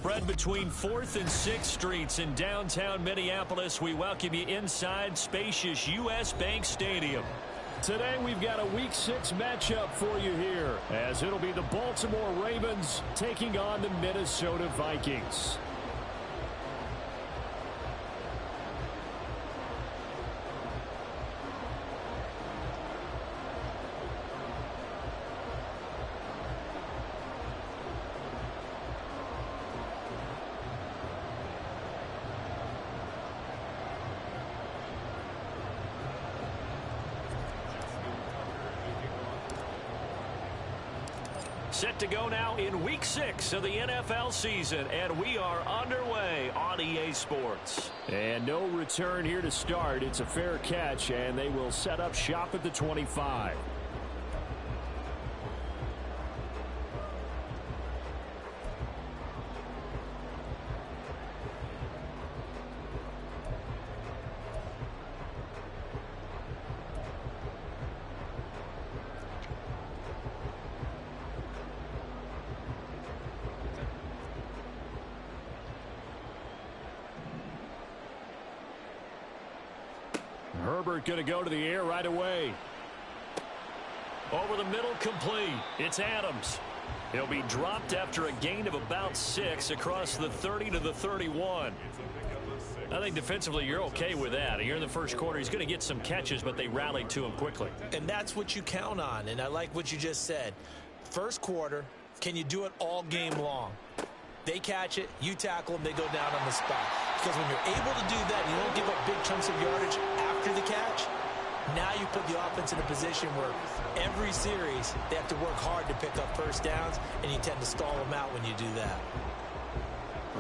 Spread between 4th and 6th Streets in downtown Minneapolis. We welcome you inside spacious U.S. Bank Stadium. Today we've got a Week 6 matchup for you here, as it'll be the Baltimore Ravens taking on the Minnesota Vikings. Set to go now in Week 6 of the NFL season, and we are underway on EA Sports. And no return here to start. It's a fair catch, and they will set up shop at the 25. Herbert going to go to the air right away. Over the middle, complete. It's Adams. He'll be dropped after a gain of about 6 across the 30 to the 31. I think defensively you're okay with that. Here in the first quarter, he's going to get some catches, but they rallied to him quickly. And that's what you count on, and I like what you just said. First quarter, can you do it all game long? They catch it, you tackle them, they go down on the spot. Because when you're able to do that and you don't give up big chunks of yardage after the catch, now you put the offense in a position where every series they have to work hard to pick up first downs, and you tend to stall them out when you do that.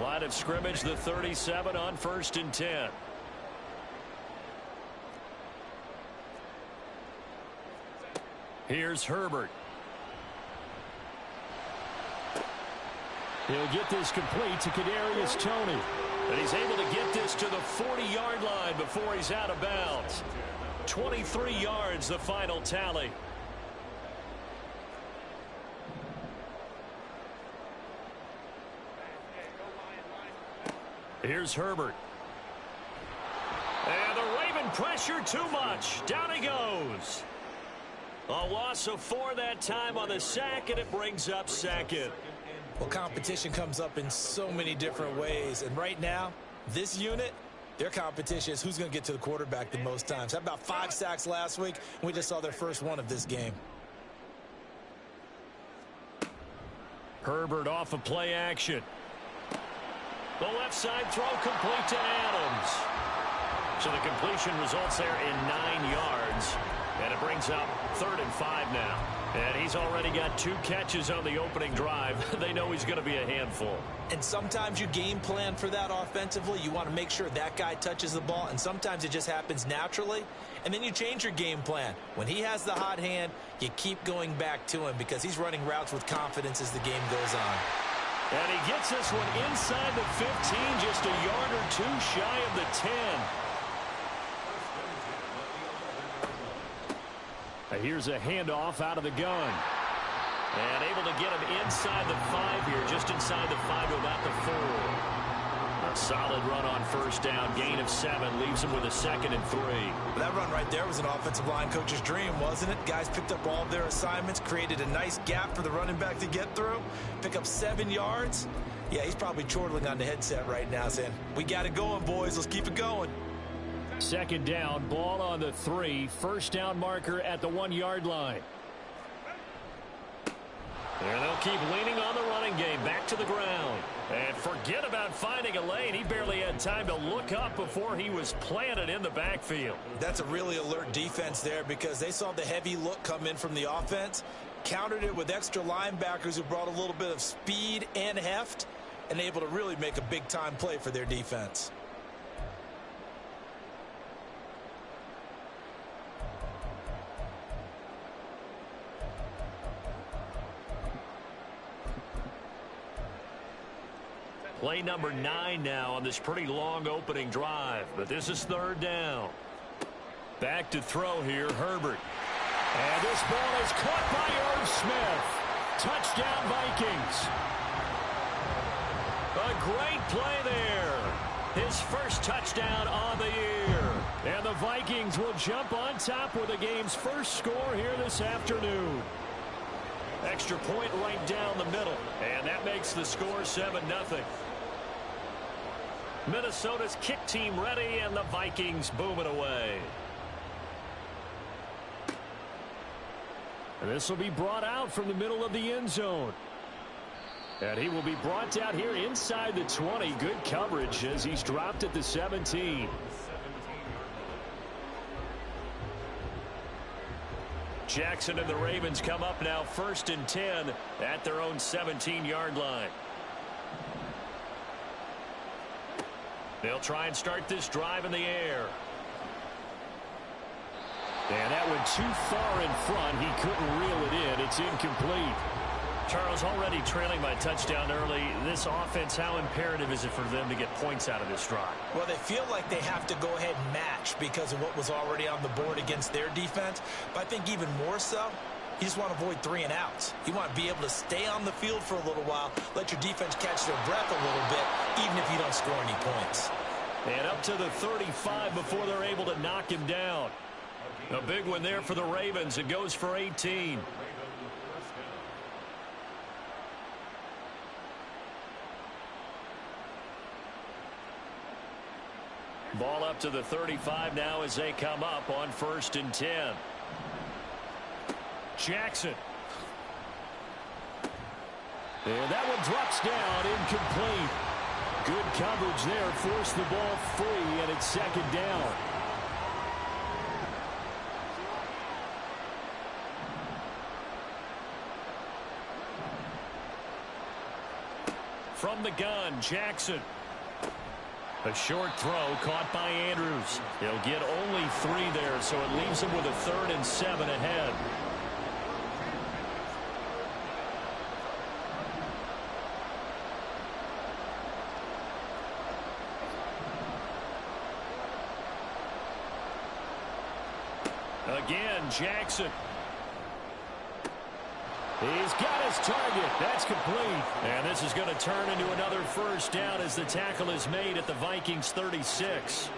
Line of scrimmage, the 37 on 1st and 10. Here's Herbert. He'll get this complete to Kadarius Toney. And he's able to get this to the 40-yard line before he's out of bounds. 23 yards, the final tally. Here's Herbert. And the Raven pressure too much. Down he goes. A loss of 4 that time on the sack, and it brings up 2nd. Well, competition comes up in so many different ways. And right now, this unit, their competition is who's going to get to the quarterback the most times. Had about 5 sacks last week, and we just saw their first one of this game. Herbert off of play action. The left side throw complete to Adams. So the completion results there in 9 yards. And it brings up 3rd and 5 now. And he's already got 2 catches on the opening drive. They know he's going to be a handful. And sometimes you game plan for that offensively. You want to make sure that guy touches the ball, and sometimes it just happens naturally. And then you change your game plan. When he has the hot hand, you keep going back to him because he's running routes with confidence as the game goes on. And he gets this one inside the 15, just a yard or 2 shy of the 10. Here's a handoff out of the gun. And able to get him inside the 5 here, just inside the 5 to about the 4. A solid run on 1st down, gain of 7, leaves him with a 2nd and 3. That run right there was an offensive line coach's dream, wasn't it? Guys picked up all of their assignments, created a nice gap for the running back to get through, pick up 7 yards. Yeah, he's probably chortling on the headset right now saying, we got it going, boys. Let's keep it going. 2nd down, ball on the 3. 1st down marker at the 1-yard line. There they'll keep leaning on the running game. Back to the ground. And forget about finding a lane. He barely had time to look up before he was planted in the backfield. That's a really alert defense there because they saw the heavy look come in from the offense, countered it with extra linebackers who brought a little bit of speed and heft, and able to really make a big-time play for their defense. Play number 9 now on this pretty long opening drive, but this is 3rd down. Back to throw here, Herbert. And this ball is caught by Irv Smith. Touchdown, Vikings. A great play there. His first touchdown on the year. And the Vikings will jump on top with the game's first score here this afternoon. Extra point right down the middle. And that makes the score 7-0. Minnesota's kick team ready, and the Vikings boom it away. And this will be brought out from the middle of the end zone. And he will be brought out here inside the 20. Good coverage as he's dropped at the 17. Jackson and the Ravens come up now 1st and 10 at their own 17-yard line. They'll try and start this drive in the air. And that went too far in front. He couldn't reel it in. It's incomplete. Charles, already trailing by touchdown early. This offense, how imperative is it for them to get points out of this drive? Well, they feel like they have to go ahead and match because of what was already on the board against their defense. But I think even more so, you just want to avoid 3 and outs. You want to be able to stay on the field for a little while, let your defense catch their breath a little bit, even if you don't score any points. And up to the 35 before they're able to knock him down. A big one there for the Ravens. It goes for 18. Ball up to the 35 now as they come up on 1st and 10. Jackson. And that one drops down, incomplete. Good coverage there, forced the ball free, and it's 2nd down. From the gun, Jackson. A short throw caught by Andrews. He'll get only 3 there, so it leaves him with a 3rd and 7 ahead. Again, Jackson. He's got his target. That's complete. And this is going to turn into another 1st down as the tackle is made at the Vikings 36.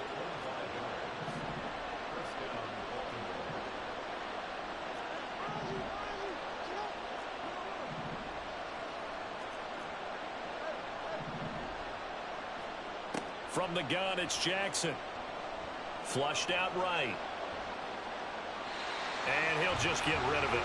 From the gun, it's Jackson. Flushed out right. And he'll just get rid of it.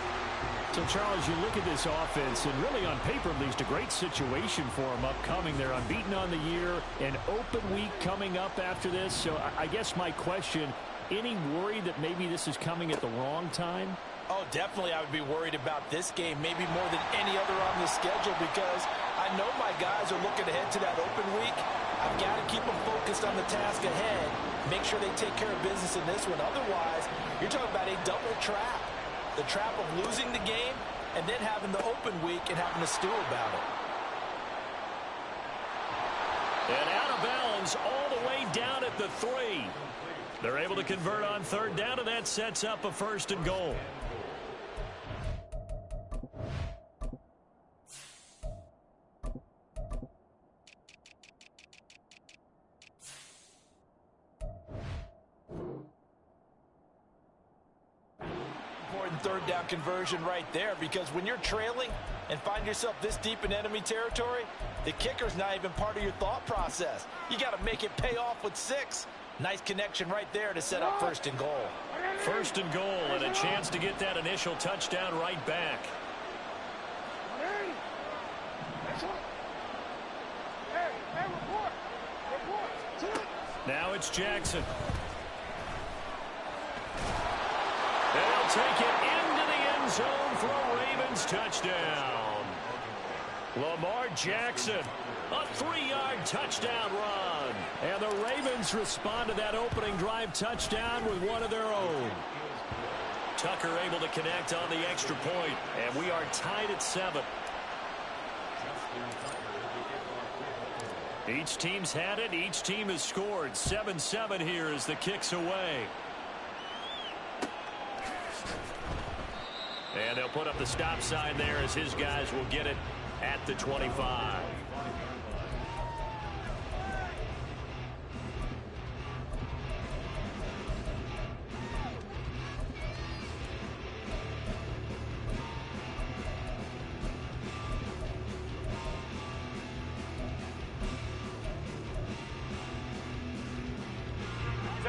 So, Charles, you look at this offense, and really on paper, at least, a great situation for them upcoming. They're unbeaten on the year, an open week coming up after this. So I guess my question, any worry that maybe this is coming at the wrong time? Oh, definitely I would be worried about this game, maybe more than any other on the schedule, because I know my guys are looking ahead to that open week. I've got to keep them focused on the task ahead, make sure they take care of business in this one. Otherwise, you're talking about a double trap. The trap of losing the game and then having the open week and having to stew about it. And out of bounds all the way down at the 3. They're able to convert on 3rd down, and that sets up a 1st and goal. Important 3rd down conversion right there, because when you're trailing and find yourself this deep in enemy territory, the kicker's not even part of your thought process. You got to make it pay off with 6. Nice connection right there to set up 1st and goal. 1st and goal, and a chance to get that initial touchdown right back. Now it's Jackson. They'll take it into the end zone for a Ravens touchdown. Lamar Jackson, a 3-yard touchdown run. And the Ravens respond to that opening drive touchdown with one of their own. Tucker able to connect on the extra point, and we are tied at 7. Each team's had it. Each team has scored. 7-7 here as the kick's away. And they'll put up the stop sign there as his guys will get it at the 25.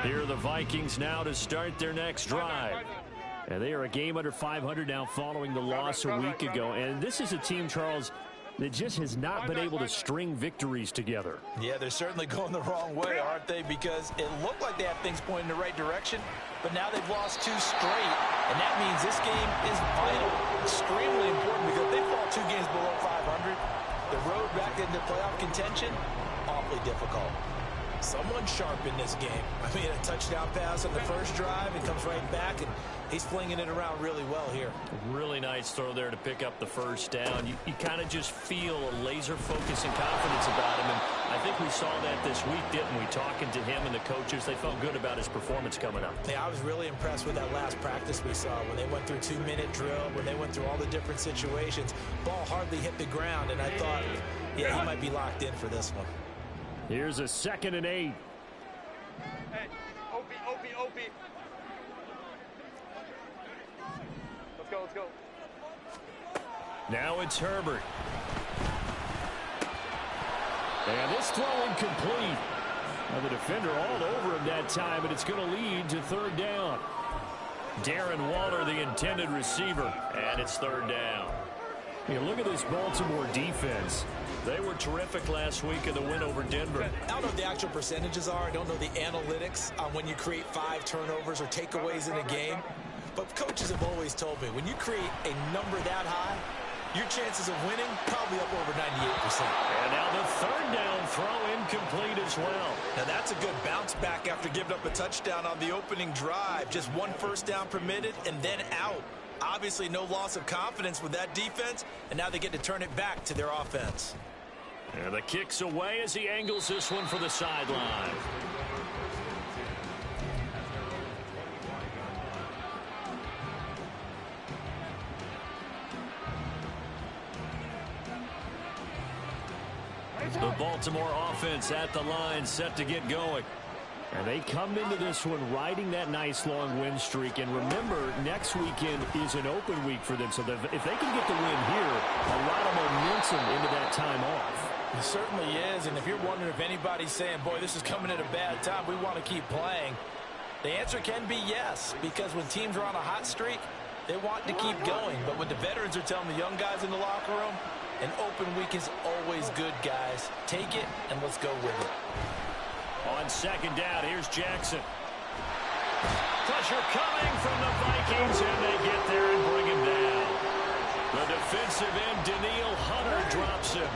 Here are the Vikings now to start their next drive. And they are a game under 500 now following the loss a week ago. And this is a team, Charles, that just has not been able to string victories together. Yeah, they're certainly going the wrong way, aren't they? Because it looked like they had things pointing in the right direction, but now they've lost 2 straight. And that means this game is vital, extremely important, because if they fall 2 games below 500, the road back into playoff contention, awfully difficult. Someone sharp in this game. I mean, a touchdown pass on the first drive, and comes right back, and he's flinging it around really well here. Really nice throw there to pick up the first down. You kind of just feel a laser focus and confidence about him, and I think we saw that this week, didn't we? Talking to him and the coaches, they felt good about his performance coming up. Yeah, I was really impressed with that last practice we saw when they went through 2-minute drill, when they went through all the different situations. Ball hardly hit the ground, and I thought, yeah, he might be locked in for this one. Here's a 2nd and 8. Hey, OP. Let's go. Now it's Herbert. And this throw incomplete. Now the defender all over him that time, and it's going to lead to 3rd down. Darren Waller, the intended receiver, and it's 3rd down. You look at this Baltimore defense. They were terrific last week in the win over Denver. I don't know what the actual percentages are. I don't know the analytics on when you create 5 turnovers or takeaways in a game. But coaches have always told me, when you create a number that high, your chances of winning probably up over 98%. And now the 3rd down throw incomplete as well. Now that's a good bounce back after giving up a touchdown on the opening drive. Just 1 first down permitted and then out. Obviously no loss of confidence with that defense, and now they get to turn it back to their offense. And the kick's away as he angles this one for the sideline. The Baltimore offense at the line, set to get going. And they come into this one riding that nice long win streak. And remember, next weekend is an open week for them. So if they can get the win here, a lot of momentum into that time off. It certainly is. And if you're wondering if anybody's saying, boy, this is coming at a bad time, we want to keep playing, the answer can be yes. Because when teams are on a hot streak, they want to keep going. But what the veterans are telling the young guys in the locker room, an open week is always good, guys. Take it, and let's go with it. On 2nd down, here's Jackson. Pressure coming from the Vikings, and they get there and bring him down. The defensive end, Daniil Hunter, drops him.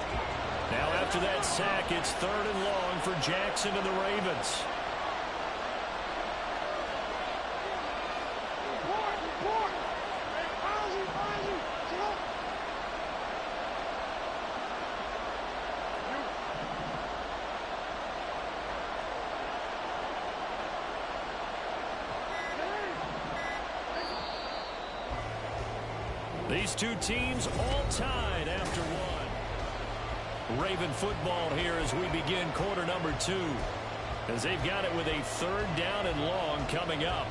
Now after that sack, it's 3rd and long for Jackson and the Ravens. These two teams all tied after one. Raven football here as we begin quarter number 2. As they've got it with a 3rd down and long coming up.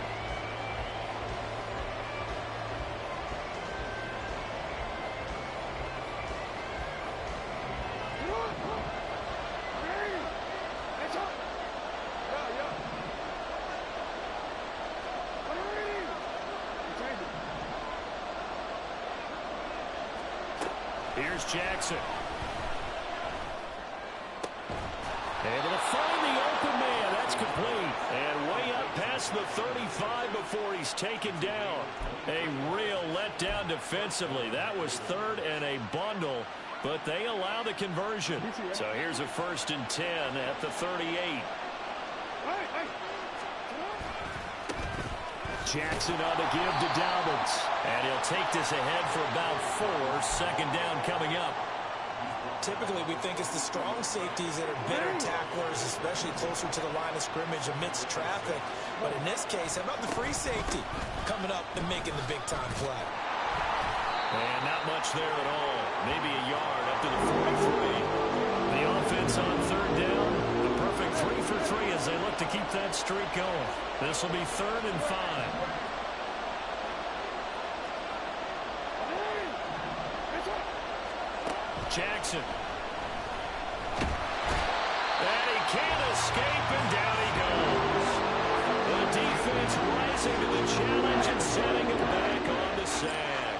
Here's Jackson. Able to find the open man. That's complete. And way up past the 35 before he's taken down. A real letdown defensively. That was 3rd and a bundle, but they allow the conversion. So here's a 1st and 10 at the 38. Jackson on the give to Dobbins. And he'll take this ahead for about 4. 2nd down coming up. Typically, we think it's the strong safeties that are better tacklers, especially closer to the line of scrimmage amidst traffic. But in this case, how about the free safety coming up and making the big-time play? And not much there at all. Maybe a yard up to the 43. The offense on 3rd down. The perfect 3 for 3 as they look to keep that streak going. This will be 3rd and 5. Jackson. And he can't escape, and down he goes. rising to the challenge and setting him back on the sack.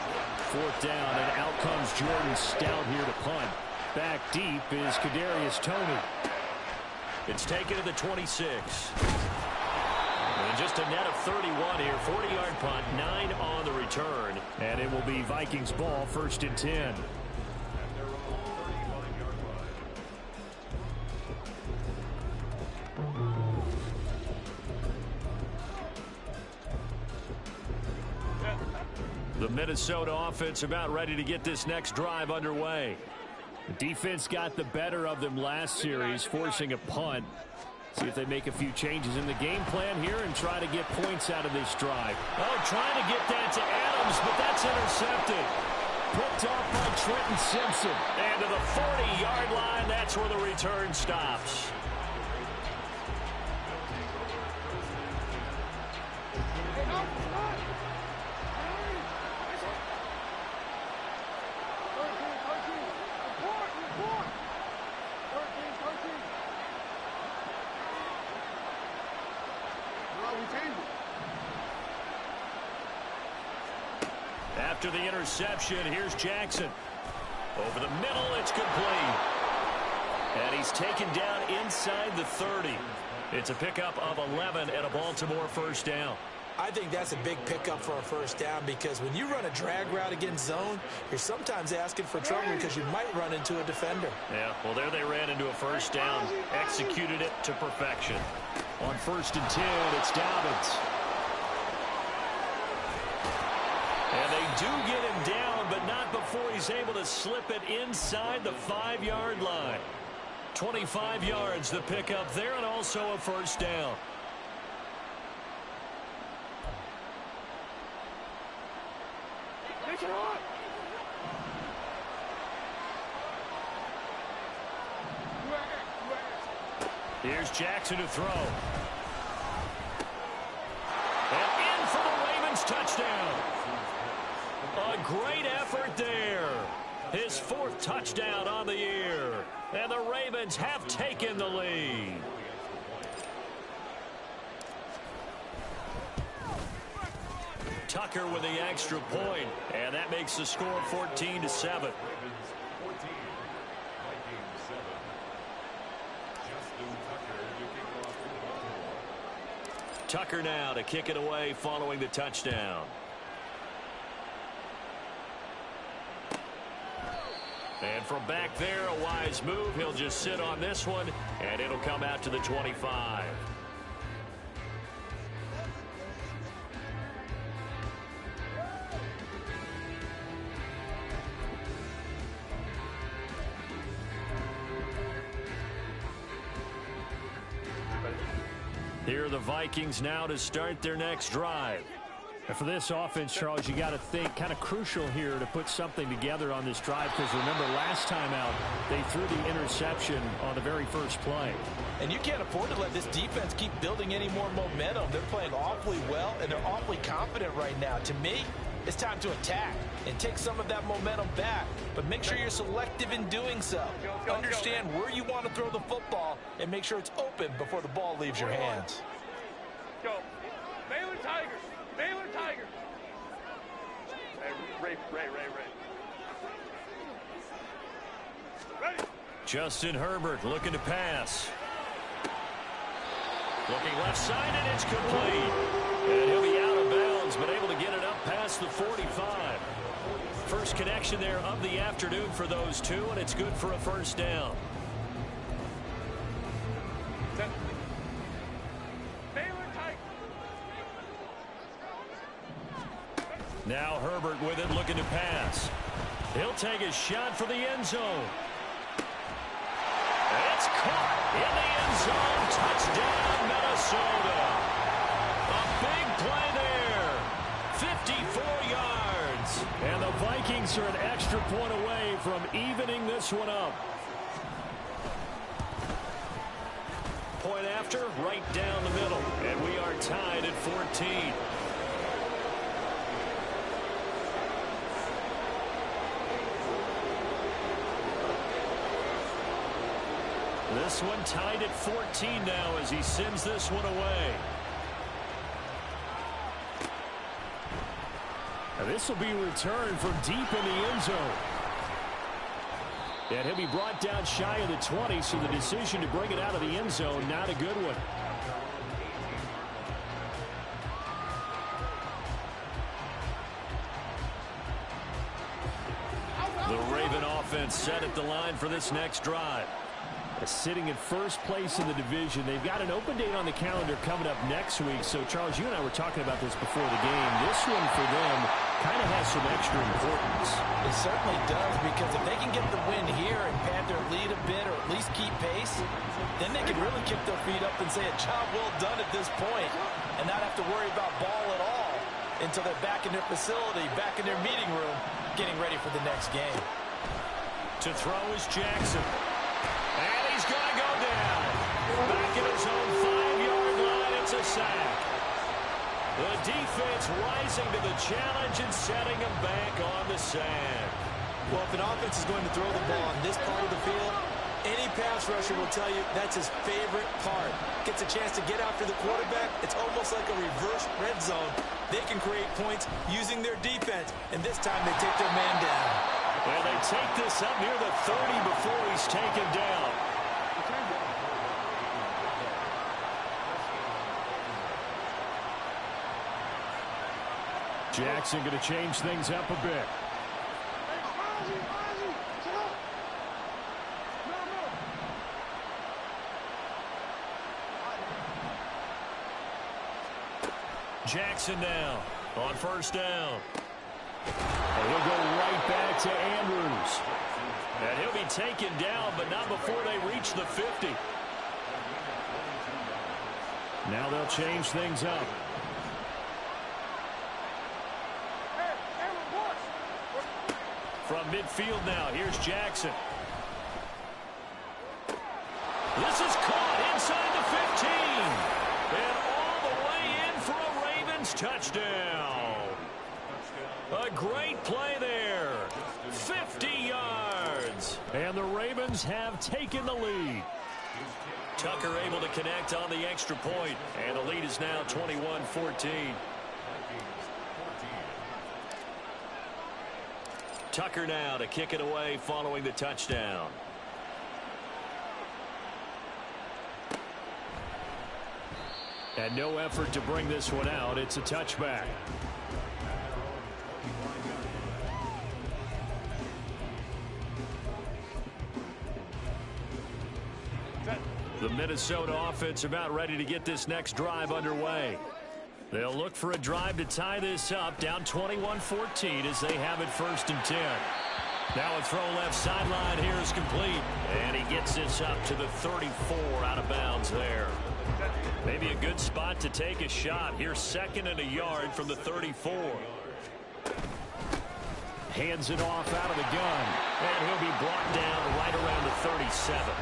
Fourth down, and out comes Jordan Stout here to punt. Back deep is Kadarius Toney. It's taken to the 26. And just a net of 31 here. 40-yard punt, 9 on the return. And it will be Vikings ball, 1st and 10. The Minnesota offense about ready to get this next drive underway. The defense got the better of them last series, forcing a punt. See if they make a few changes in the game plan here and try to get points out of this drive. Oh, trying to get that to Adams, but that's intercepted. Picked off by Trenton Simpson. And to the 40-yard line, that's where the return stops. After the interception, here's Jackson. Over the middle, it's complete. And he's taken down inside the 30. It's a pickup of 11 and a Baltimore first down. I think that's a big pickup for a first down because when you run a drag route against zone, you're sometimes asking for trouble because you might run into a defender. Yeah, well, there they ran into a first down, executed it to perfection. On 1st and 10, it's Dobbins. And they do get him down, but not before he's able to slip it inside the 5-yard line. 25 yards the pickup there, and also a first down. Here's Jackson to throw. And in for the Ravens touchdown. A great effort there. His 4th touchdown on the year. And the Ravens have taken the lead. Tucker with the extra point. And that makes the score 14-7. Tucker now to kick it away following the touchdown. And from back there, a wise move. He'll just sit on this one, and it'll come out to the 25. Here are the Vikings now to start their next drive. And for this offense, Charles, you got to think kind of crucial here to put something together on this drive because remember last time out they threw the interception on the very first play. And you can't afford to let this defense keep building any more momentum. They're playing awfully well, and they're awfully confident right now. To me, it's time to attack and take some of that momentum back, but make sure you're selective in doing so. Understand where you want to throw the football and make sure it's open before the ball leaves your hands. Go. Baylor Tigers. Baylor Tigers. Hey, Ray. Ready. Justin Herbert looking to pass. Looking left side, and it's complete. And he'll be out of bounds, but able to get it up past the 45. First connection there of the afternoon for those two, and it's good for a first down. Now Herbert with it, looking to pass. He'll take a shot for the end zone. And it's caught in the end zone. Touchdown, Minnesota. A big play there. 54 yards. And the Vikings are an extra point away from evening this one up. Point after, right down the middle. And we are tied at 14. This one tied at 14 now as he sends this one away. And this will be returned from deep in the end zone. And he'll be brought down shy of the 20, so the decision to bring it out of the end zone, not a good one. The Raven offense set at the line for this next drive. Sitting in first place in the division. They've got an open date on the calendar coming up next week. So, Charles, you and I were talking about this before the game. This one for them kind of has some extra importance. It certainly does, because if they can get the win here and pad their lead a bit or at least keep pace, then they can really kick their feet up and say a job well done at this point and not have to worry about ball at all until they're back in their facility, back in their meeting room, getting ready for the next game. To throw is Jackson. And he's going to go down. Back at his own 5-yard line, it's a sack. The defense rising to the challenge and setting him back on the sack. Well, if an offense is going to throw the ball on this part of the field, any pass rusher will tell you that's his favorite part. Gets a chance to get after the quarterback. It's almost like a reverse red zone. They can create points using their defense, and this time they take their man down. Well, they take this up near the 30 before he's taken down. Jackson going to change things up a bit. Jackson now on first down. And he'll go right back to Andrews. And he'll be taken down, but not before they reach the 50. Now they'll change things up. From midfield now, here's Jackson. This is caught inside the 15. And all the way in for a Ravens touchdown. A great play there. 50 yards. And the Ravens have taken the lead. Tucker able to connect on the extra point. And the lead is now 21-14. Tucker now to kick it away following the touchdown. And no effort to bring this one out. It's a touchback. The Minnesota offense about ready to get this next drive underway. They'll look for a drive to tie this up, down 21-14 as they have it 1st and 10. Now a throw left sideline here is complete. And he gets this up to the 34 out of bounds there. Maybe a good spot to take a shot. Here's 2nd and a yard from the 34. Hands it off out of the gun. And he'll be brought down right around the 37.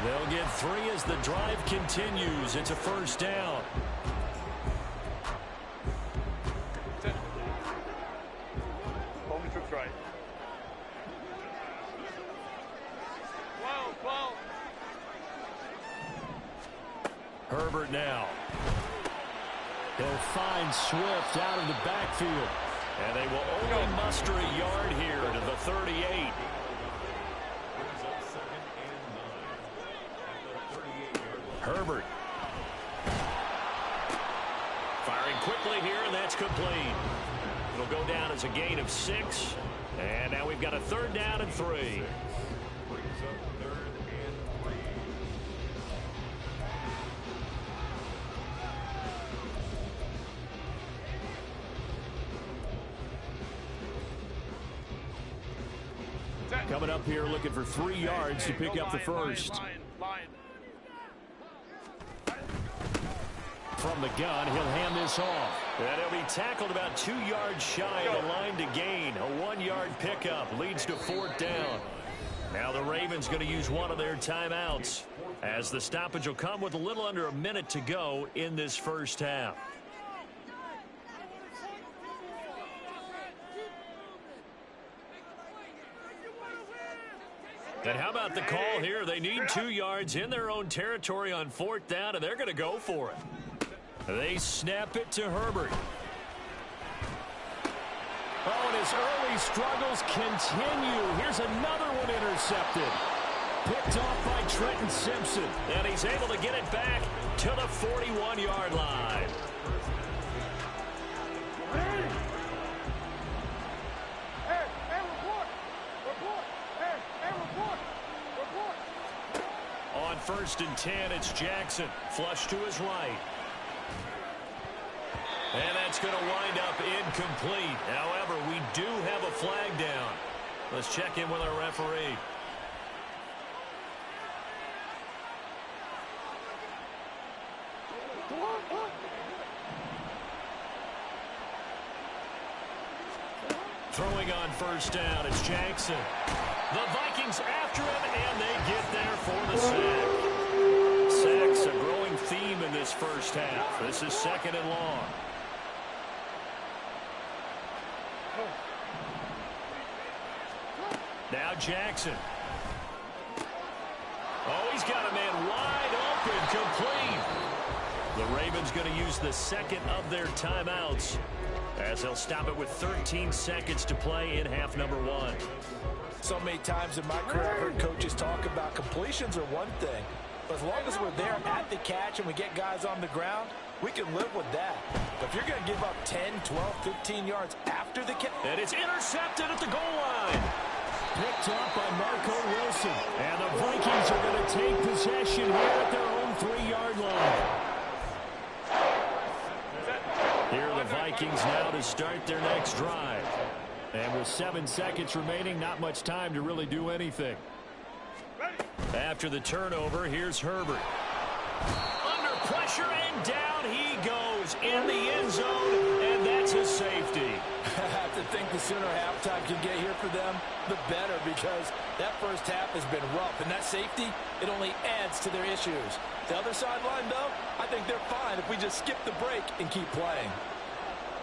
They'll get 3 as the drive continues. It's a 1st down. Right. 12. Herbert now. He'll find Swift out of the backfield. And they will only muster a yard here to the 38. Herbert. Firing quickly here, and that's complete. It'll go down as a gain of 6. And now we've got a 3rd down and 3. Coming up here looking for 3 yards to pick up the first. From the gun, he'll hand this off. And he'll be tackled about 2 yards shy of the line to gain. A 1-yard pickup leads to 4th down. Now the Ravens going to use one of their timeouts, as the stoppage will come with a little under a minute to go in this first half. And how about the call here? They need 2 yards in their own territory on 4th down, and they're going to go for it. They snap it to Herbert. his early struggles continue. Here's another one intercepted. Picked off by Trenton Simpson. And he's able to get it back to the 41-yard line. On 1st and 10, it's Jackson. Flush to his right. And that's going to wind up incomplete. However, we do have a flag down. Let's check in with our referee. Throwing on 1st down, it's Jackson. The Vikings after him, and they get there for the sack. Sacks a growing theme in this first half. This is 2nd and long. Now Jackson. Oh, he's got a man wide open, complete. The Ravens going to use the 2nd of their timeouts, as they'll stop it with 13 seconds to play in half number 1. So many times in my career, I've heard coaches talk about completions are one thing, but as long as we're there at the catch and we get guys on the ground, we can live with that. But if you're going to give up 10, 12, 15 yards after the catch. And it's intercepted at the goal line. Picked off by Marco Wilson. And the Vikings are going to take possession here at their own 3-yard line. Here are the Vikings now to start their next drive. And with 7 seconds remaining, not much time to really do anything. After the turnover, here's Herbert. Under pressure, and down he goes in the end zone, and that's a safety. I have to think the sooner halftime can get here for them, the better, because that first half has been rough. And that safety, it only adds to their issues. The other sideline, though, I think they're fine if we just skip the break and keep playing.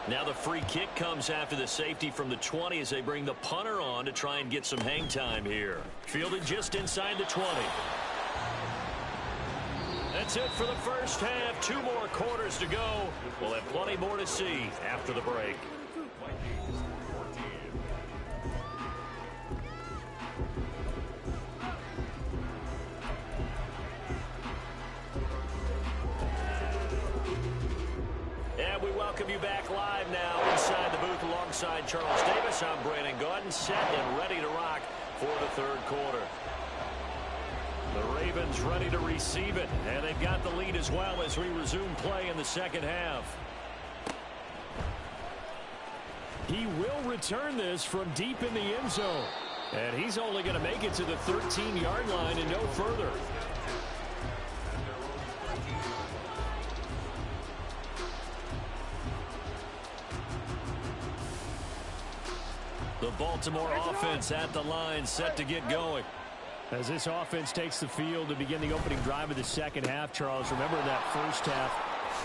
Now the free kick comes after the safety from the 20 as they bring the punter on to try and get some hang time here. Fielded just inside the 20. That's it for the first half. 2 more quarters to go. We'll have plenty more to see after the break. And we welcome you back live now inside the booth alongside Charles Davis. I'm Brandon Gaudin, set and ready to rock for the 3rd quarter. The Ravens ready to receive it, and they've got the lead as well as we resume play in the 2nd half. He will return this from deep in the end zone. And he's only going to make it to the 13-yard line and no further. The Baltimore offense at the line, set to get going. As this offense takes the field to begin the opening drive of the 2nd half, Charles, remember that first half,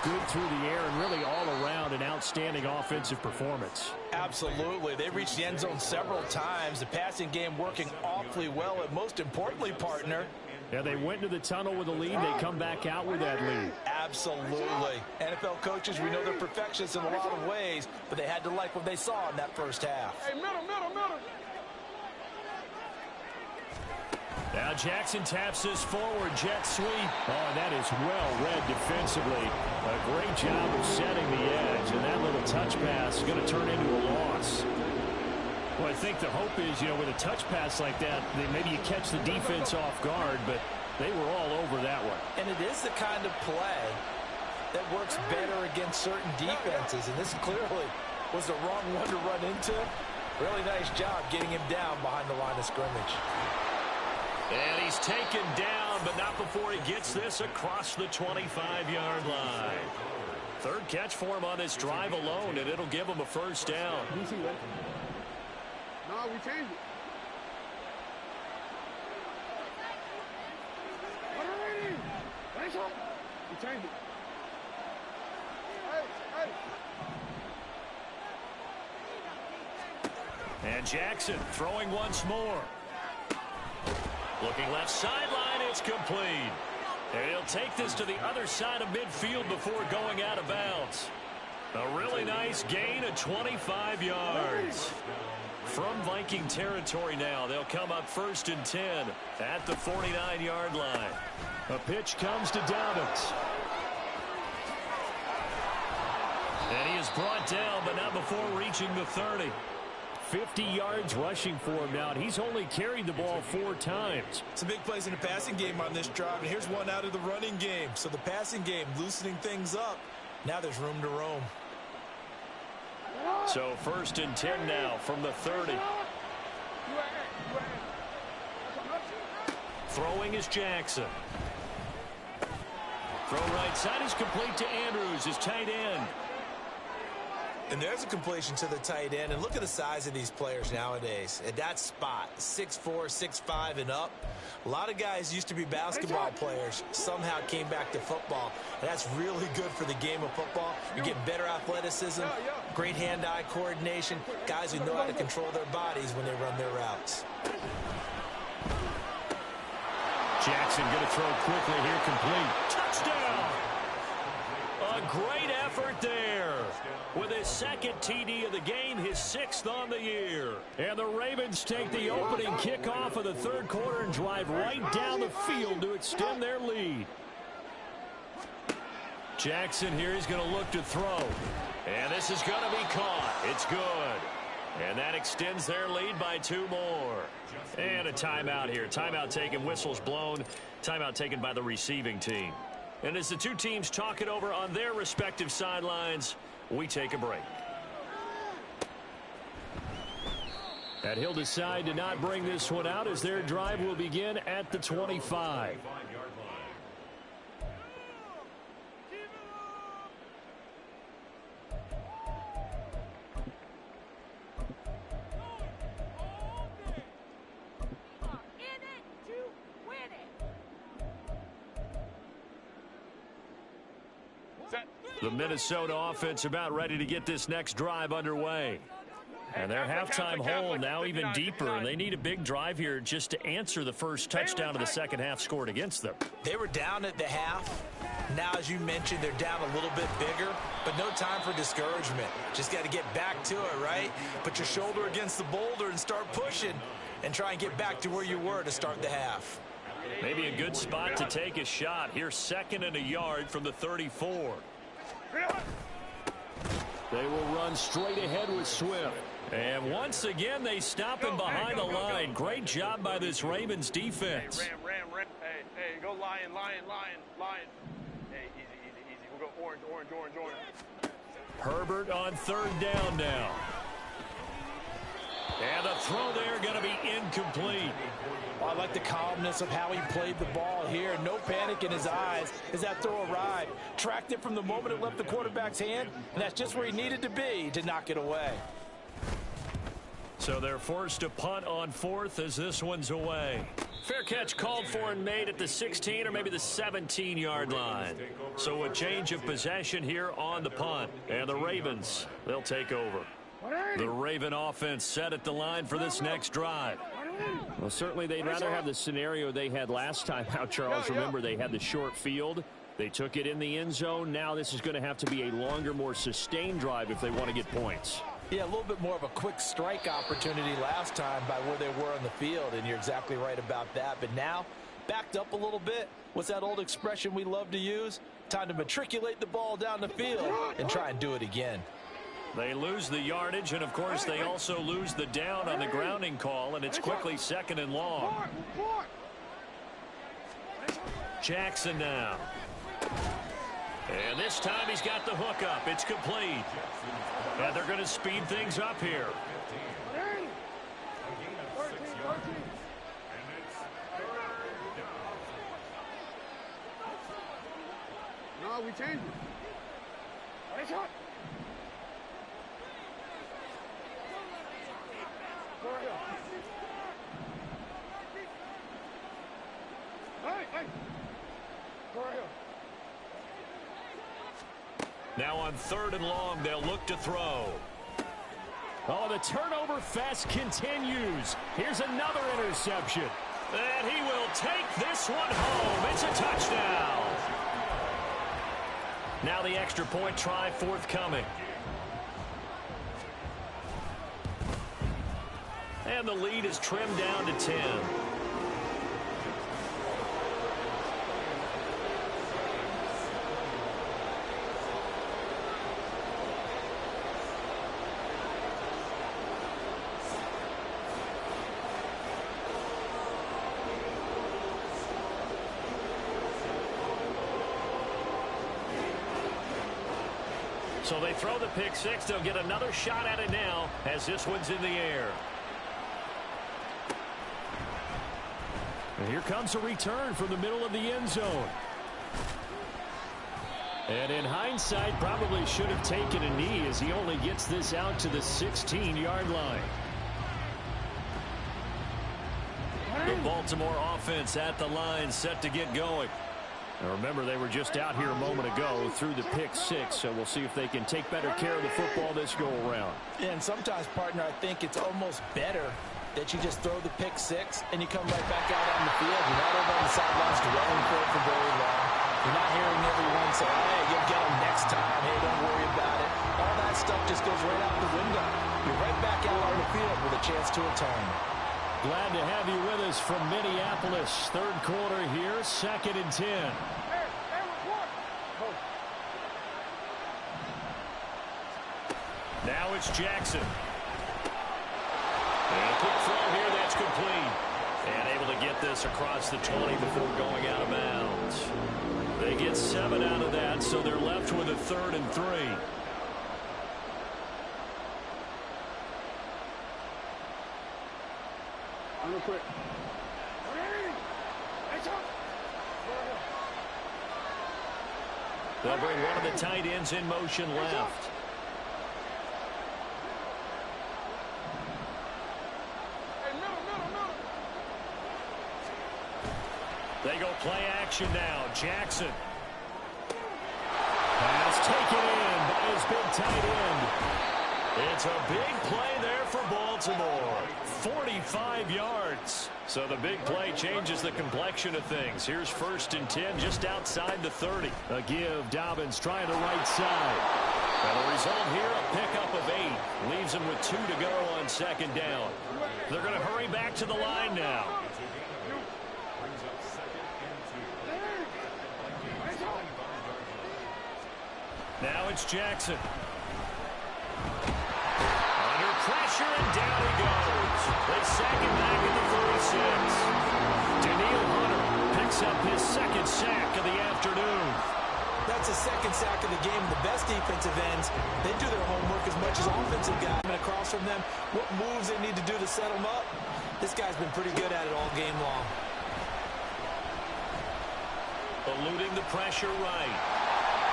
good through the air and really all around an outstanding offensive performance. Absolutely. They reached the end zone several times. The passing game working awfully well, and most importantly, partner, yeah, they went into the tunnel with a lead. They come back out with that lead. Absolutely. NFL coaches, we know they're perfectionists in a lot of ways, but they had to like what they saw in that first half. Hey, middle. Now Jackson taps this forward, jet sweep. Oh, and that is well read defensively. A great job of setting the edge, and that little touch pass is going to turn into a loss. Well, I think the hope is, with a touch pass like that, maybe you catch the defense off guard, but they were all over that one. And it is the kind of play that works better against certain defenses, and this clearly was the wrong one to run into. Really nice job getting him down behind the line of scrimmage. And he's taken down, but not before he gets this across the 25-yard line. 3rd catch for him on this drive alone, and it'll give him a 1st down. No, we changed it. We changed it. And Jackson throwing once more. Looking left sideline, it's complete. And he'll take this to the other side of midfield before going out of bounds. A really nice gain of 25 yards. From Viking territory now, they'll come up 1st and 10 at the 49-yard line. A pitch comes to Dobbins. And he is brought down, but not before reaching the 30. 50 yards rushing for him now, and he's only carried the ball 4 times. Some big plays in the passing game on this drive, and here's one out of the running game. So the passing game loosening things up. Now there's room to roam. So 1st and 10 now from the 30. Throwing is Jackson. Throw right side is complete to Andrews, his tight end. And there's a completion to the tight end. And look at the size of these players nowadays. At that spot, 6'4", 6'5", and up. A lot of guys used to be basketball players, somehow came back to football. And that's really good for the game of football. You get better athleticism, great hand-eye coordination, guys who know how to control their bodies when they run their routes. Jackson going to throw quickly here, complete. Touchdown! A great effort there. With his 2nd TD of the game, his 6th on the year. And the Ravens take the opening kickoff of the 3rd quarter and drive right down the field to extend their lead. Jackson here is going to look to throw. And this is going to be caught. It's good. And that extends their lead by 2 more. And a timeout here. Timeout taken, whistles blown. Timeout taken by the receiving team. And as the 2 teams talk it over on their respective sidelines, we take a break. And he'll decide to not bring this one out as their drive will begin at the 25. The Minnesota offense about ready to get this next drive underway. And their halftime hole now even deeper, and they need a big drive here just to answer the first touchdown of the 2nd half scored against them. They were down at the half. Now, as you mentioned, they're down a little bit bigger, but no time for discouragement. Just got to get back to it, right? Put your shoulder against the boulder and start pushing and try and get back to where you were to start the half. Maybe a good spot to take a shot. Here's 2nd and a yard from the 34. They will run straight ahead with Swift. And once again, they stop him behind the line. Great job by this Ravens defense. Ram. Hey, go lion. Hey, easy. We'll go orange. Herbert on 3rd down now. And the throw there going to be incomplete. Well, I like the calmness of how he played the ball here. No panic in his eyes as that throw arrived. Tracked it from the moment it left the quarterback's hand, and that's just where he needed to be to knock it away. So they're forced to punt on 4th as this one's away. Fair catch called for and made at the 16 or maybe the 17-yard line. So a change of possession here on the punt. And the Ravens, they'll take over. The Raven offense set at the line for this next drive. Well, certainly they'd rather have the scenario they had last time out, Charles. Remember, they had the short field. They took it in the end zone. Now this is going to have to be a longer, more sustained drive if they want to get points. Yeah, a little bit more of a quick strike opportunity last time by where they were on the field, and you're exactly right about that. But now, backed up a little bit. What's that old expression we love to use? Time to matriculate the ball down the field and try and do it again. They lose the yardage, and, of course, they also lose the down on the grounding call, and it's quickly 2nd and long. Jackson now. And this time he's got the hook up. It's complete. And they're going to speed things up here. No, we changed it. Now on 3rd and long, they'll look to throw. Oh, the turnover fest continues. Here's another interception. And he will. will take this one home. It's a touchdown. Now the extra point try forthcoming. And the lead is trimmed down to 10. So they throw the pick six. They'll get another shot at it now as this one's in the air. And here comes a return from the middle of the end zone. And in hindsight, probably should have taken a knee as he only gets this out to the 16-yard line. The Baltimore offense at the line, set to get going. Now remember, they were just out here a moment ago through the pick six, so we'll see if they can take better care of the football this go-around. And sometimes, partner, I think it's almost better that you just throw the pick six and you come right back out on the field. You're not over on the sidelines dwelling for it for very long. You're not hearing everyone say, hey, you'll get them next time. Hey, don't worry about it. All that stuff just goes right out the window. You're right back out on the field with a chance to atone. Glad to have you with us from Minneapolis. Third quarter here, 2nd and 10. Now it's Jackson. And a quick throw here, that's complete. And able to get this across the 20 before going out of bounds. They get 7 out of that, so they're left with a 3rd and 3. Real quick. They'll bring one of the tight ends in motion left. They go play action now. Jackson. Pass taken in by his big tight end. It's a big play there for Baltimore. 45 yards. So the big play changes the complexion of things. Here's 1st and 10 just outside the 30. A give. Dobbins trying the right side. And the result here, a pickup of 8. Leaves him with 2 to go on 2nd down. They're going to hurry back to the line now. Now it's Jackson. Under pressure, and down he goes. They sack him back at the 36. Daniil Hunter picks up his 2nd sack of the afternoon. That's a 2nd sack of the game. The best defensive ends, they do their homework as much as offensive guys. And across from them, what moves they need to do to set them up. This guy's been pretty good at it all game long. Eluding the pressure right.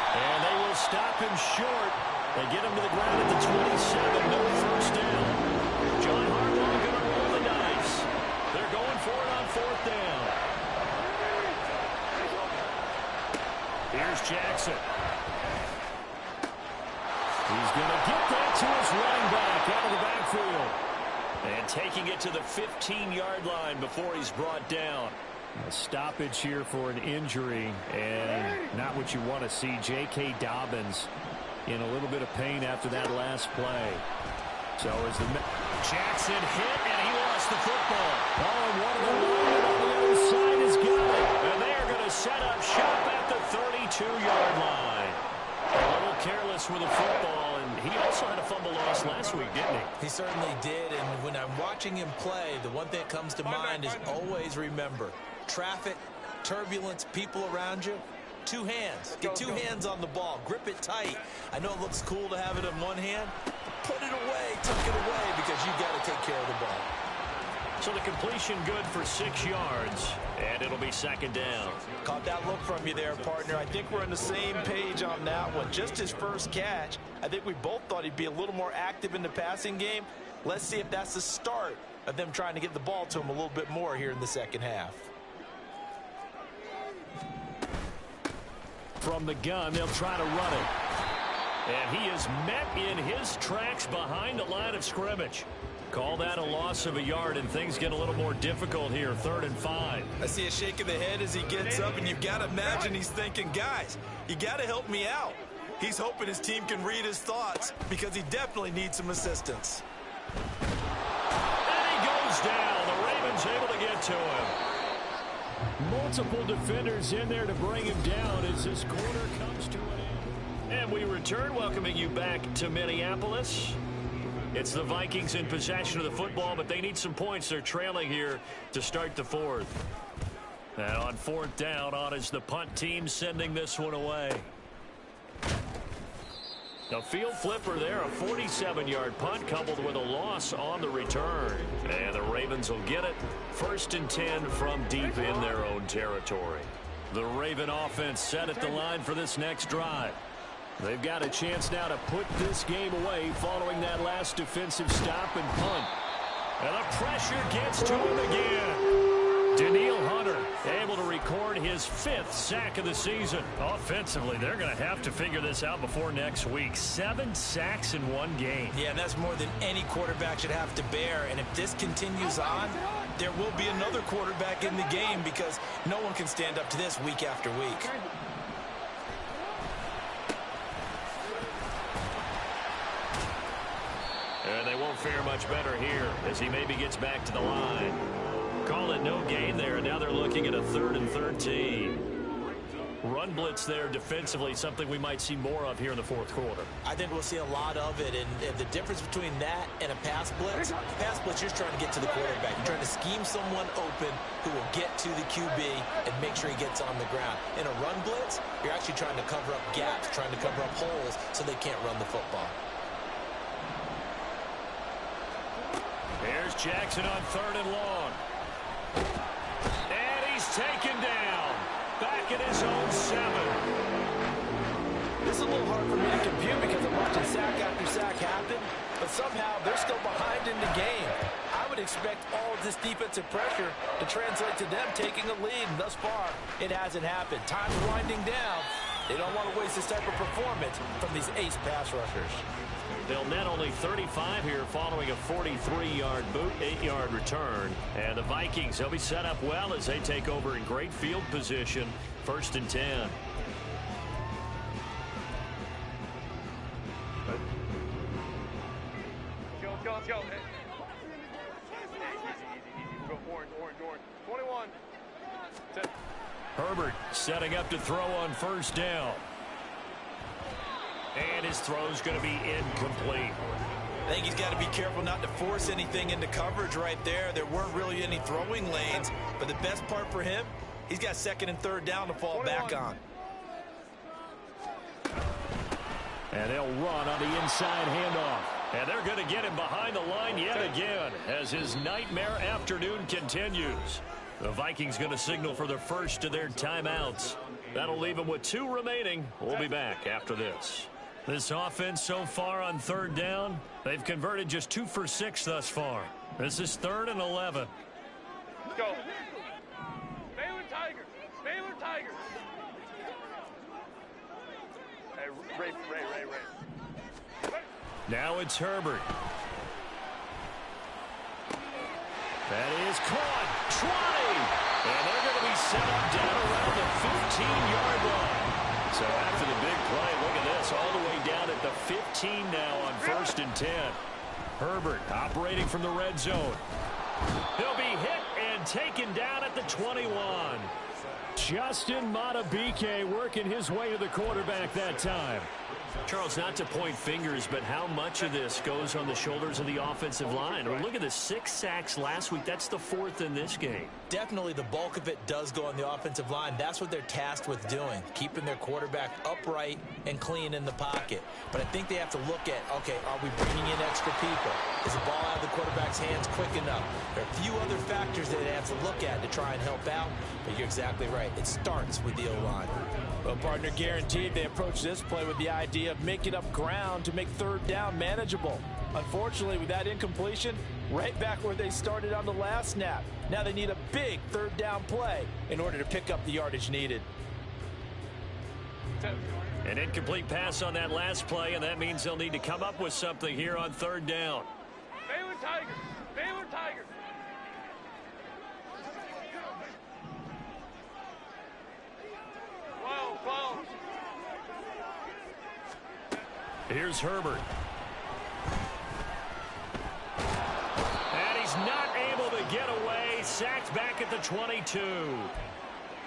And they will stop him short. They get him to the ground at the 27. No 1st down. John Harbaugh going to roll the dice. They're going for it on 4th down. Here's Jackson. He's going to get that to his running back out of the backfield. And taking it to the 15-yard line before he's brought down. A stoppage here for an injury, and not what you want to see. J.K. Dobbins in a little bit of pain after that last play. So as the Jackson hit, and he lost the football. Oh, and one of the linemen on the other side has got it. And they are going to set up shop at the 32-yard line. A little careless with the football, and he also had a fumble loss last week, didn't he? He certainly did, and when I'm watching him play, the one thing that comes to mind is always remember, traffic, turbulence, people around you, 2 hands. Get 2 hands on the ball. Grip it tight. I know it looks cool to have it in one hand. Put it away, tuck it away, because you've got to take care of the ball. So the completion good for 6 yards, and it'll be 2nd down. Caught that look from you there, partner. I think we're on the same page on that one. Just his first catch. I think we both thought he'd be a little more active in the passing game. Let's see if that's the start of them trying to get the ball to him a little bit more here in the 2nd half. From the gun, they'll try to run it. And he is met in his tracks behind the line of scrimmage. Call that a loss of a yard, and things get a little more difficult here. 3rd and 5. I see a shake of the head as he gets up, and you've got to imagine he's thinking, guys, you got to help me out. He's hoping his team can read his thoughts because he definitely needs some assistance. And he goes down. The Ravens able to get to him. Multiple defenders in there to bring him down as this quarter comes to an end. And we return, welcoming you back to Minneapolis. It's the Vikings in possession of the football, but they need some points. They're trailing here to start the 4th. And on 4th down, on is the punt team sending this one away. A field flipper there, a 47-yard punt coupled with a loss on the return. And the Ravens will get it. 1st and 10 from deep in their own territory. The Raven offense set at the line for this next drive. They've got a chance now to put this game away following that last defensive stop and punt. And the pressure gets to him again. Danielle Hunter able to record his 5th sack of the season. Offensively, they're going to have to figure this out before next week. 7 sacks in one game. Yeah, and that's more than any quarterback should have to bear. And if this continues on, there will be another quarterback in the game because no one can stand up to this week after week. And they won't fare much better here as he maybe gets back to the line. Call it no gain there, and now they're looking at a 3rd and 13. Run blitz there defensively, something we might see more of here in the 4th quarter. I think we'll see a lot of it, and the difference between that and a pass blitz, you're trying to get to the quarterback. You're trying to scheme someone open who will get to the QB and make sure he gets on the ground. In a run blitz, you're actually trying to cover up gaps, trying to cover up holes so they can't run the football. Here's Jackson on 3rd and long. And he's taken down. Back at his own 7. This is a little hard for me to compute because I'm watching sack after sack happen, but somehow they're still behind in the game. I would expect all of this defensive pressure to translate to them taking a lead, and thus far, it hasn't happened. Time's winding down. They don't want to waste this type of performance from these ace pass rushers. They'll net only 35 here following a 43-yard boot, 8-yard return. And the Vikings, they'll be set up well as they take over in great field position. 1st and 10. Let's go, let's go. Hey. Easy. We'll go orange. 21. Herbert setting up to throw on 1st down. And his throw's going to be incomplete. I think he's got to be careful not to force anything into coverage right there. There weren't really any throwing lanes, but the best part for him, he's got 2nd and 3rd down to fall back on. And they'll run on the inside handoff. And they're going to get him behind the line yet again as his nightmare afternoon continues. The Vikings going to signal for the first of their timeouts. That'll leave them with 2 remaining. We'll be back after this. This offense so far on 3rd down, they've converted just 2 for 6 thus far. This is 3rd and 11. Let's go. Baylor Tigers. Hey, Ray. Now it's Herbert. That is caught. 20. And they're going to be set up down around the 15-yard line. So after the big play, look at this, all the way down at the 15 now on 1st and 10. Herbert operating from the red zone. He'll be hit and taken down at the 21. Justin Matabike working his way to the quarterback that time. Charles, not to point fingers, but how much of this goes on the shoulders of the offensive line? Or look at the 6 sacks last week. That's the 4th in this game. Definitely the bulk of it does go on the offensive line. That's what they're tasked with doing, keeping their quarterback upright and clean in the pocket. But I think they have to look at, okay, are we bringing in extra people? Is the ball out of the quarterback's hands quick enough? There are a few other factors that they have to look at to try and help out, but you're exactly right. It starts with the O-line. Well, partner, guaranteed they approach this play with the idea of making up ground to make 3rd down manageable. Unfortunately, with that incompletion, right back where they started on the last snap. Now they need a big 3rd down play in order to pick up the yardage needed. An incomplete pass on that last play, and that means they'll need to come up with something here on 3rd down. Baylor Tigers. Here's Herbert. And he's not able to get away. Sacked back at the 22.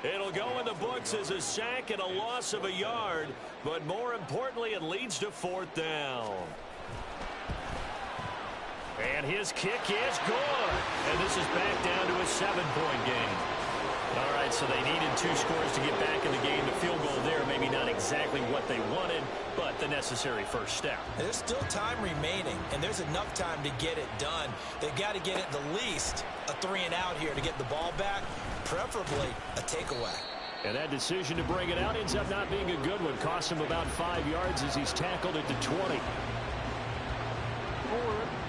It'll go in the books as a sack and a loss of a yard, but more importantly, it leads to 4th down. And his kick is good. And this is back down to a 7-point game. All right, so they needed 2 scores to get back in the game. The field goal there, maybe not exactly what they wanted, but the necessary first step. There's still time remaining, and there's enough time to get it done. They've got to get it the least a 3-and-out here to get the ball back, preferably a takeaway. And that decision to bring it out ends up not being a good one. Costs him about 5 yards as he's tackled at the 20.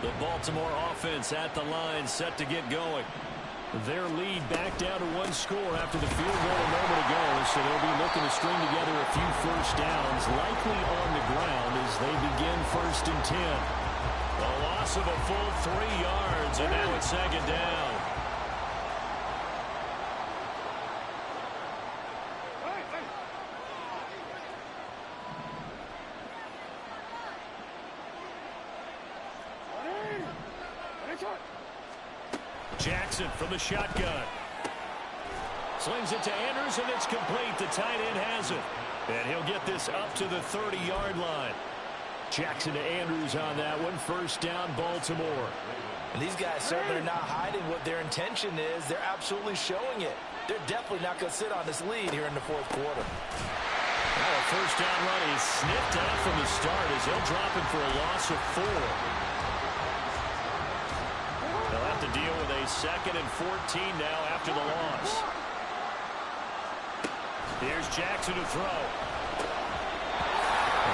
The Baltimore offense at the line, set to get going. Their lead back down to 1 score after the field goal a moment ago, so they'll be looking to string together a few first downs, likely on the ground as they begin 1st and 10. A loss of a full 3 yards, and now it's 2nd down. Jackson from the shotgun. Slings it to Andrews, and it's complete. The tight end has it. And he'll get this up to the 30-yard line. Jackson to Andrews on that one. 1st down, Baltimore. And these guys certainly are not hiding what their intention is. They're absolutely showing it. They're definitely not going to sit on this lead here in the 4th quarter. Well, a 1st down run. He's sniffed out from the start as they'll drop him for a loss of 4. They'll have to deal with a 2nd and 14 now after the loss. Here's Jackson to throw.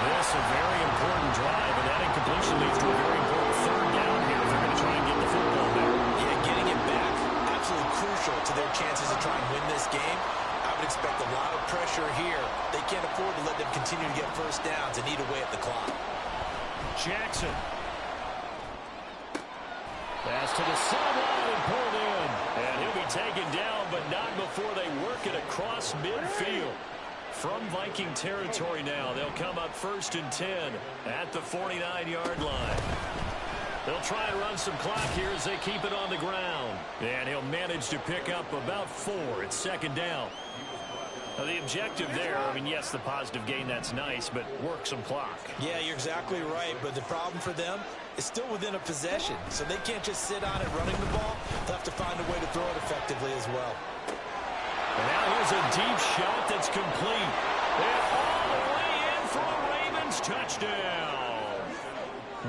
This a very important drive, and that incompletion leads to a very important 3rd down here if they're going to try and get the football there. Yeah, getting it back, absolutely crucial to their chances to try and win this game. I would expect a lot of pressure here. They can't afford to let them continue to get first downs and eat away at the clock. Jackson. Pass to the sideline and pulled in. And he'll be taken down, but not before they work it across midfield. From Viking territory now, they'll come up 1st and 10 at the 49-yard line. They'll try and run some clock here as they keep it on the ground. And he'll manage to pick up about 4. It's 2nd down. Now, the objective there, I mean, yes, the positive gain, that's nice, but work some clock. Yeah, you're exactly right, but the problem for them is still within a possession, so they can't just sit on it running the ball. They'll have to find a way to throw it effectively as well. And now here's a deep shot that's complete. And all the way in for a Ravens touchdown.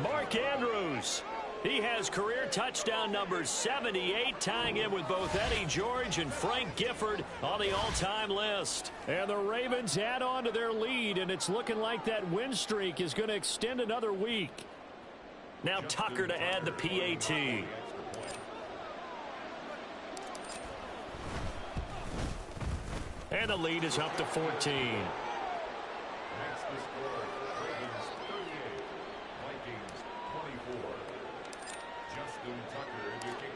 Mark Andrews. He has career touchdown number 78, tying him with both Eddie George and Frank Gifford on the all-time list. And the Ravens add on to their lead, and it's looking like that win streak is going to extend another week. Now Tucker to add the PAT. And the lead is up to 14.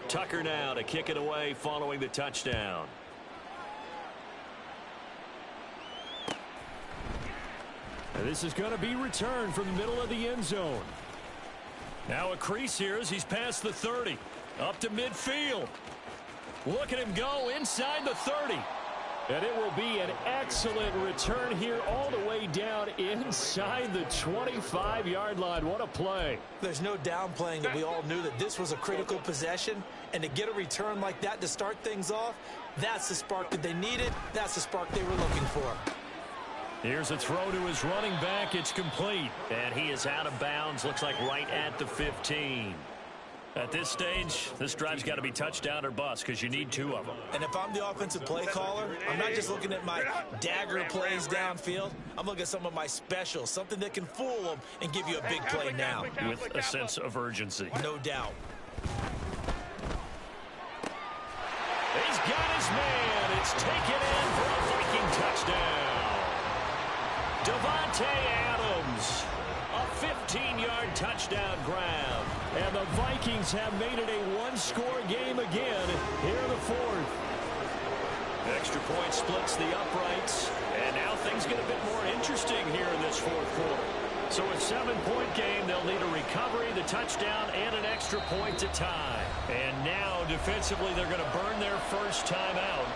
Tucker now to kick it away following the touchdown. And this is going to be returned from the middle of the end zone. Now a crease here as he's past the 30. Up to midfield. Look at him go inside the 30. And it will be an excellent return here all the way down inside the 25-yard line. What a play. There's no downplaying that we all knew that this was a critical possession. And to get a return like that to start things off, that's the spark that they needed. That's the spark they were looking for. Here's a throw to his running back. It's complete. And he is out of bounds. Looks like right at the 15. At this stage, this drive's got to be touchdown or bust because you need 2 of them. And if I'm the offensive play caller, I'm not just looking at my dagger plays downfield. I'm looking at some of my specials, something that can fool them and give you a big play now. With a sense of urgency. No doubt. He's got his man. It's taken in for a Viking touchdown. Davante Adams. A 15-yard touchdown grab. And the Vikings have made it a one-score game again here in the 4th. Extra point splits the uprights. And now things get a bit more interesting here in this 4th quarter. So a 7-point game, they'll need a recovery, the touchdown, and an extra point to tie. And now, defensively, they're going to burn their first timeout.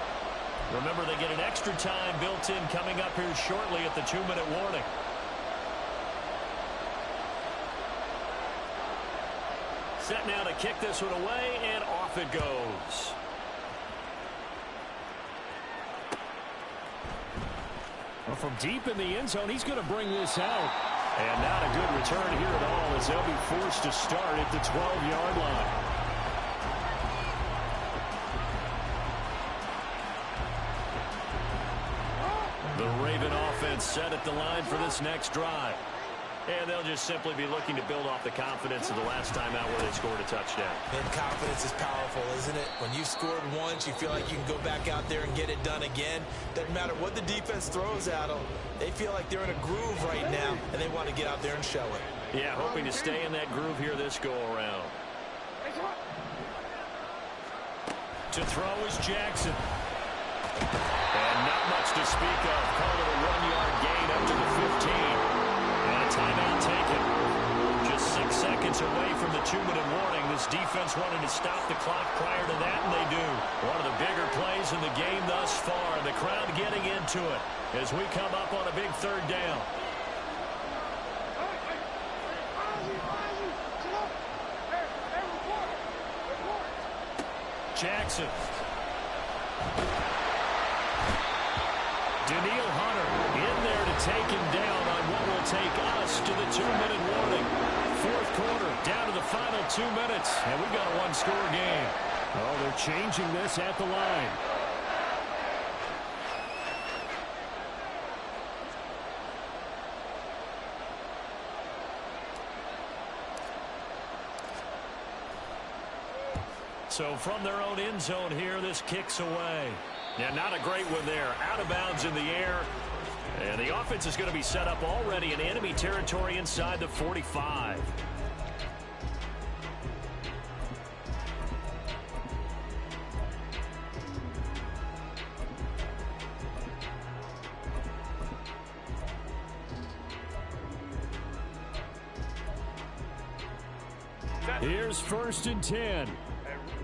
Remember, they get an extra time built in coming up here shortly at the 2-minute warning. Set now to kick this one away, and off it goes. Well, from deep in the end zone, he's going to bring this out. And not a good return here at all as they'll be forced to start at the 12-yard line. The Raven offense set at the line for this next drive. And they'll just simply be looking to build off the confidence of the last time out where they scored a touchdown. And confidence is powerful, isn't it? When you scored once, you feel like you can go back out there and get it done again. Doesn't matter what the defense throws at them. They feel like they're in a groove right now, and they want to get out there and show it. Yeah, hoping to stay in that groove here this go-around. To throw is Jackson. And not much to speak of. Call it a 1-yard gain up to the 15. And a timeout taken. Just 6 seconds away from the 2-minute warning. This defense wanted to stop the clock prior to that, and they do. One of the bigger plays in the game thus far. The crowd getting into it as we come up on a big 3rd down. Jackson. Daniil Hunter in there to take him down on what will take us to the 2-minute warning. 4th quarter, down to the final 2 minutes, and we've got a 1-score game. Oh, they're changing this at the line. So from their own end zone here, this kicks away. Yeah, not a great one there. Out of bounds in the air. And the offense is going to be set up already in enemy territory inside the 45. Here's 1st and 10.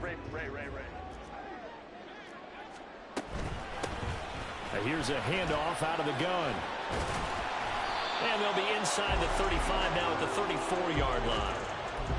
Ray. Here's a handoff out of the gun. And they'll be inside the 35 now at the 34-yard line.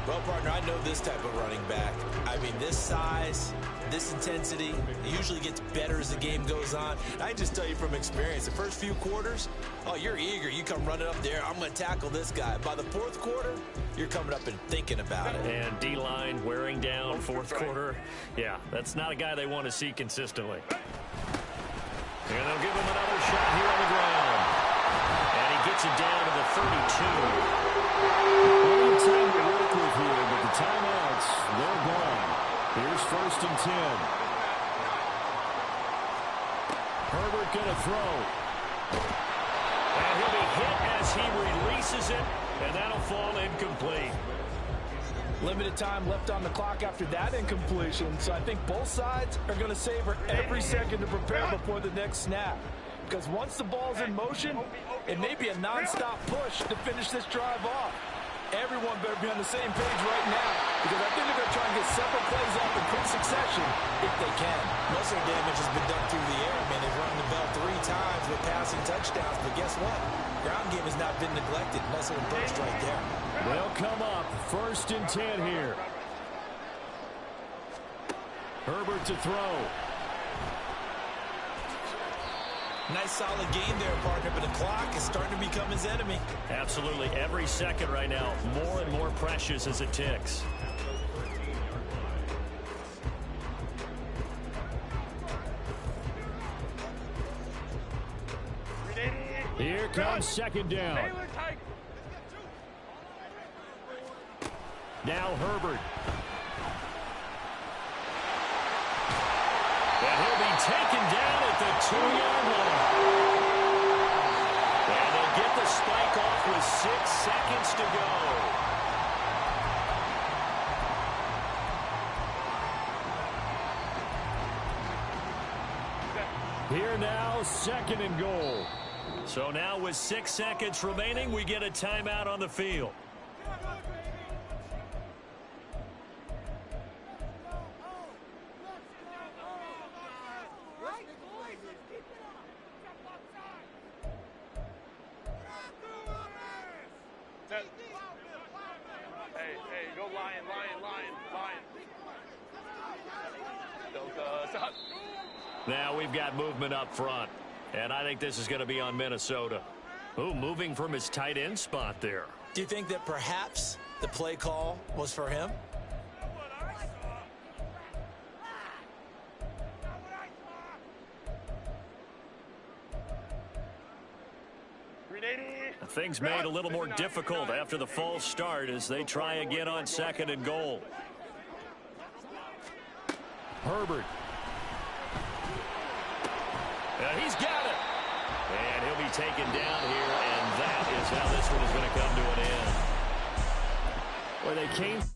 Well, partner, I know this type of running back. I mean, this size, this intensity, it usually gets better as the game goes on. And I just tell you from experience, the first few quarters, oh, you're eager. You come running up there, I'm going to tackle this guy. By the 4th quarter, you're coming up and thinking about it. And D-line wearing down 4th quarter. Yeah, that's not a guy they want to see consistently. And they'll give him another shot here on the ground. And he gets it down to the 32. Plenty of time to work with here, but the timeouts, they're gone. Here's 1st and 10. Herbert going to throw. And he'll be hit as he releases it, and that'll fall incomplete. Limited time left on the clock after that incompletion, so I think both sides are going to savor every second to prepare before the next snap. Because once the ball's in motion, it may be a non-stop push to finish this drive off. Everyone better be on the same page right now, because I think they're going to try and get several plays off in quick succession if they can. Most of their damage has been done through the air. I mean, they've rung the bell 3 times with passing touchdowns, but guess what? Ground game has not been neglected. Nice little burst right there. They'll come up 1st and 10 here. Herbert to throw. Nice solid game there, partner, but the clock is starting to become his enemy. Absolutely. Every second right now, more and more precious as it ticks. Here comes 2nd down. Now Herbert. And he'll be taken down at the 2-yard line. And they'll get the spike off with 6 seconds to go. Here now, 2nd and goal. So now with 6 seconds remaining, we get a timeout on the field. Hey, go lion. Now we've got movement up front, and I think this is going to be on Minnesota. Ooh, moving from his tight end spot there. Do you think that perhaps the play call was for him? Things made a little more difficult after the false start as they try again on 2nd and goal. Herbert. He's got it. And he'll be taken down here, and that is how this one is going to come to an end. Where they came...